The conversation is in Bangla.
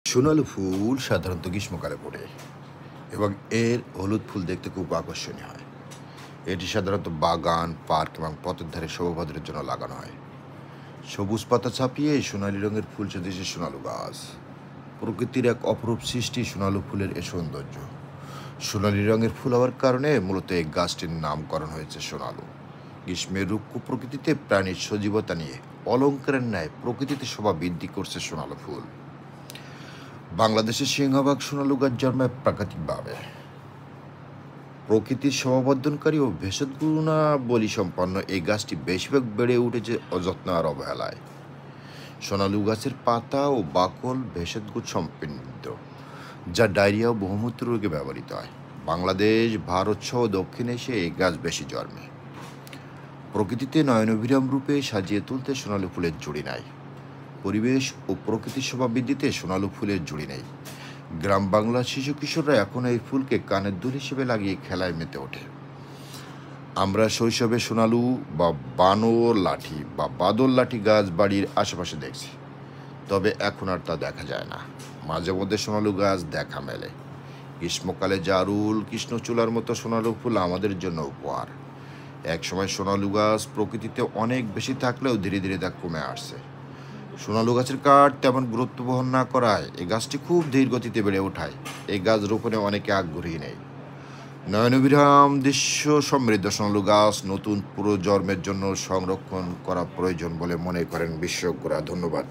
সোনালু ফুল সাধারণত গ্রীষ্মকালে ফোটে এবং এর হলুদ ফুল দেখতে খুব আকর্ষণীয় হয়। এটি সাধারণত বাগান, পার্ক এবং পথের ধারে শোভাবর্ধনের জন্য লাগানো হয়। সবুজ পাতা ছাপিয়ে সোনালী রঙের ফুল সদৃশ সোনালু গাছ। প্রকৃতির এক অপরূপ সৃষ্টি সোনালু ফুলের এ সৌন্দর্য। সোনালী রঙের ফুল হওয়ার কারণে মূলত এই গাছটির নামকরণ হয়েছে সোনালু। গ্রীষ্মের রুক্ষ প্রকৃতিতে প্রাণীর সজীবতা নিয়ে অলঙ্কারের ন্যায় প্রকৃতিতে শোভা বৃদ্ধি করছে সোনালু ফুল। বাংলাদেশের সিংহভাগ সোনালু গাছ জন্মায় প্রাকৃতিকভাবে। প্রকৃতির শোভাবর্ধনকারী ও ভেষজ গুণাবলী সম্পন্ন এই গাছটি বেশিরভাগ বেড়ে উঠেছে অযত্ন আর অবহেলায়। সোনালু গাছের পাতা ও বাকল ভেষজগুণ সমৃদ্ধ, যা ডায়রিয়া ও বহুমূত্র রোগে ব্যবহৃত হয়। বাংলাদেশ, ভারত সহ দক্ষিণ এশিয়ায় এই গাছ বেশি জন্মে। প্রকৃতিতে নয়নবিরাম রূপে সাজিয়ে তুলতে সোনালু ফুলের জুড়ি নাই। পরিবেশ ও প্রকৃতির শোভা বৃদ্ধিতে সোনালু ফুলের জুড়ি নেই। গ্রাম বাংলার শিশু কিশোররা এখন এই ফুলকে কানের দুল হিসেবে লাগিয়ে খেলায় মেতে ওঠে। আমরা শৈশবে সোনালু বা বানর লাঠি বা বাদল লাঠি গাছ বাড়ির আশেপাশে দেখছি, তবে এখন আর তা দেখা যায় না। মাঝে মধ্যে সোনালু গাছ দেখা মেলে। গ্রীষ্মকালে জারুল, কৃষ্ণচূড়ার মতো সোনালু ফুল আমাদের জন্য উপহার। একসময় সোনালু গাছ প্রকৃতিতে অনেক বেশি থাকলেও ধীরে ধীরে তা কমে আসছে। সোনালু গাছের কাঠ তেমন গুরুত্ব বহন না করায় এই গাছটি খুব ধীর গতিতে বেড়ে ওঠায়। এই গাছ রোপণে অনেকে আগ্রহী নেই। নয়নবিরাম দৃশ্য সমৃদ্ধ সোনালু গাছ নতুন প্রজন্মের জন্য সংরক্ষণ করা প্রয়োজন বলে মনে করেন বিশেষজ্ঞরা। ধন্যবাদ।